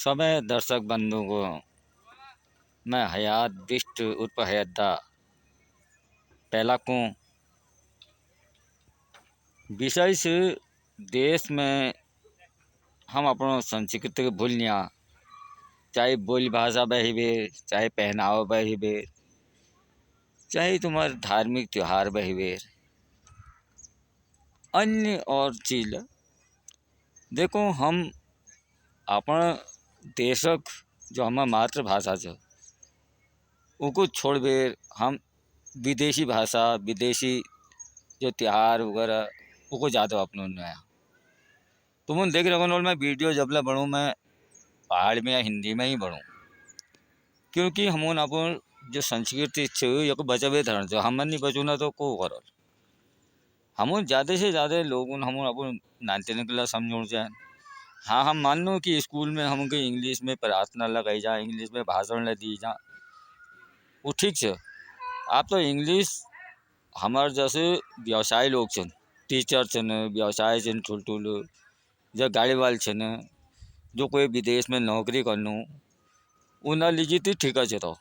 समय दर्शक बंधु को मैं हयात बिष्ट उर्फ हयद्दा पहला को विषय से देश में हम अपनों संस्कृति के भूलनिया, चाहे बोली भाषा बहिबे, चाहे पहनावा बहिबे, चाहे तुम्हारे धार्मिक त्यौहार बहिबे, अन्य और चीज़। देखो हम अपन देशक जो हमारा मातृभाषा है उनको छोड़ बेर हम विदेशी भाषा, विदेशी जो त्यौहार वगैरह उनको ज़्यादा अपनाना है। तुम देख रहे हो मैं वीडियो जब ला बनूँ मैं पहाड़ में या हिंदी में ही बनूँ, क्योंकि हम अपन जो संस्कृति ये बचावे धरण जो हम नहीं बचू ना तो को करल हम ज़्यादा से ज़्यादा लोग हम अपन नानते निकला समझो जाए। हाँ हम मान लो कि स्कूल में हमको इंग्लिश में प्रार्थना लगाई जाए, इंग्लिश में भाषण ल दी जाए, वो ठीक है। आप तो इंग्लिश हमारे जैसे व्यवसाय लोग छन, टीचर छन, व्यवसाय छन, ठुल जो गाड़ी वाले छन, जो कोई विदेश में नौकरी करनू उन्हें लीजिए तो ठीक है। तो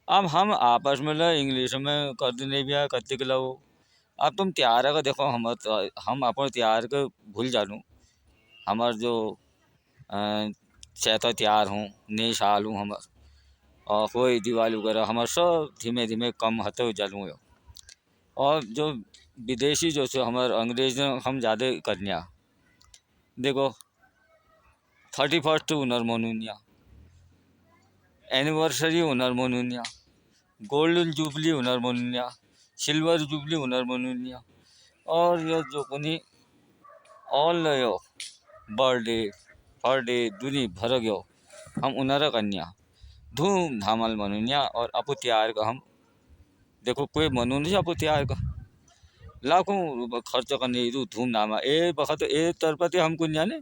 अब हम आपस में इंग्लिश में कर देने भी करते के लो। अब तुम त्यार का देखो हम अपन त्यार के भूल जानू। हमार जो चैता त्यार हूँ, नई साल हूँ हमार, और कोई दिवाली वगैरह हमारे सब धीमे धीमे कम होते जालू। और जो विदेशी जो से हमारे अंग्रेज हम ज़्यादा करनिया। देखो 31 हुनर मनूनिया, एनिवर्सरी हुनर मनूनिया, गोल्डन जुबली हुनर मनूनिया, सिल्वर जुबली हुनर मनूनिया, और ये जो कोनी ऑल यो बर्थडे बर्थडे दुनी भर गयो हम उनर कन्या धूम धामल मनूनिया। और अपो त्यार का हम देखो कोई मनू नहीं अपो त्यार का लाखों रुपये खर्च करने धूम धाम ए बखत ए तरफ हम कुछ जाने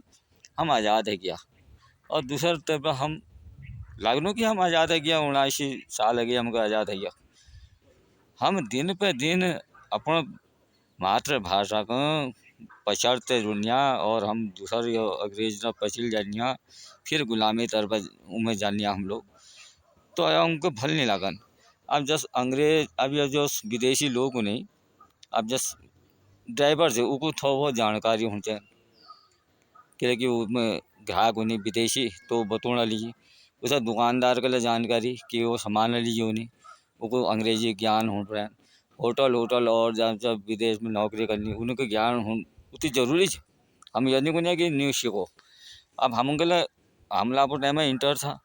हम आज़ाद है क्या, और दूसर तरफ हम लागनों कि हम आज़ाद है गया 79 साल है गया हमको आज़ाद है गया। हम दिन पे दिन अपन मातृभाषा को पछड़ते जुनिया और हम दूसर अंग्रेज न पछिल जानिया, फिर गुलामी तरफ उमें जानिया हम लोग। तो हमको भल नहीं लागन। अब जस अंग्रेज अब ये जो विदेशी लोग नहीं, अब जस ड्राइवर से उनको थोड़ा बहुत जानकारी होनी चाहिए, क्योंकि उसमें ग्राहक उन्हें विदेशी तो बतौना लीजिए उसे दुकानदार के लिए जानकारी कि वो सामान लीजिए उन्हें उनको अंग्रेजी ज्ञान हो रहा है। होटल और जब विदेश में नौकरी करनी उनके ज्ञान हो उतनी जरूरी है। हम यदि को नहीं कि न्यूज़ सीखो। अब हमके लिए हमला पर टाइम में इंटर था,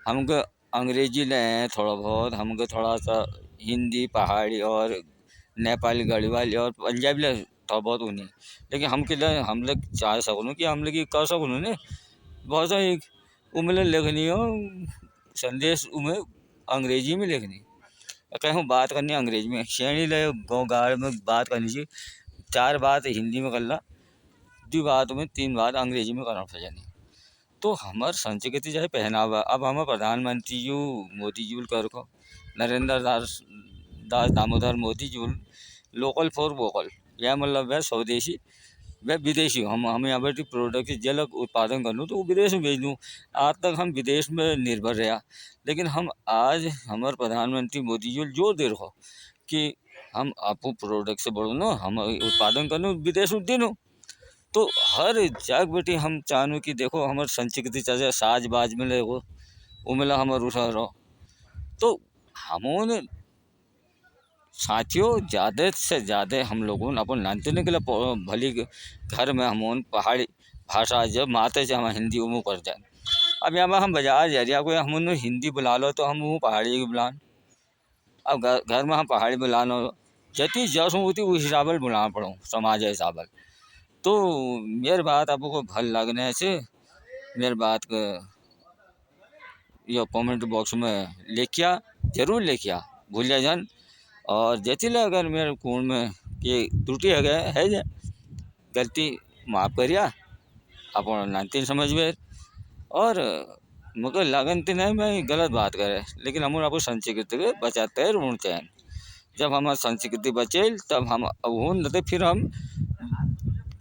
हमको अंग्रेजी ले थोड़ा बहुत, हमको थोड़ा सा हिंदी पहाड़ी और नेपाली गढ़वाली और पंजाबी ले थोड़ा बहुत उन्हें, लेकिन हम लोग चाह सकूँ कि हम लोग कर सकूँ ने बहुत सारी उम्र लिखनी हो संदेश उमें अंग्रेजी में लिखनी, कहीं बात करनी अंग्रेजी में श्रेणी ले गाँव गाड़ में बात करनी चाहिए, 4 बात हिंदी में कर ला, 2 बात में 3 बात अंग्रेजी में करना पड़ जानी। तो हमार संस्कृति चाहे पहनावा अब हमारे प्रधानमंत्री जी मोदी जी कर को नरेंद्र दास Damodar Modi ji local for vocal, यह मतलब वह स्वदेशी वह विदेशी हम यहाँ पर प्रोडक्ट जलक उत्पादन कर लूँ तो वो विदेश में भेज दूँ। आज तक हम विदेश में निर्भर रहा, लेकिन हम आज हमारे प्रधानमंत्री मोदी जी जोर दे रहो कि हम आपको प्रोडक्ट से बढ़ो ना, हम उत्पादन कर लो विदेश में दिन हो। तो हर जग बेटी हम चाहूँ कि देखो हमारे संस्कृति चाहे साज बाज में देखो उमला हमारे उठा रहो। तो हमने साथियों ज़्यादा से ज़्यादा हम लोगों ने अपन जानते नहीं कि भली घर में हम पहाड़ी भाषा जब माते से हम हिंदी उमू कर जाए। अब यहाँ हम बाजार जा रहा कोई हम हिंदी बुला लो तो हम वो पहाड़ी की बुलान, अब घर में हम पहाड़ी बुला लो जती जस होती उस हिसाब से बुलाना पड़ो समाज हिसाब। तो मेरी बात आपको भल लगने से मेरी बात का ये कमेंट बॉक्स में लिखिया, जरूर लिखिया भूलिया जान। और जैसे अगर मेरे खून में ये त्रुटि है जे गलती माफ़ करिया अपन नानतीन समझ में। और मुझे लगन तो नहीं मैं गलत बात करे, लेकिन हम आपको संस्कृति के बचाते रहना चाहिए। जब हमारी संस्कृति बचे तब हम अब फिर हम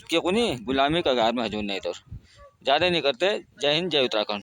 क्यों नहीं गुलामी का गार में हजूर नहीं तो ज़्यादा नहीं करते। जय हिंद, जय उत्तराखंड।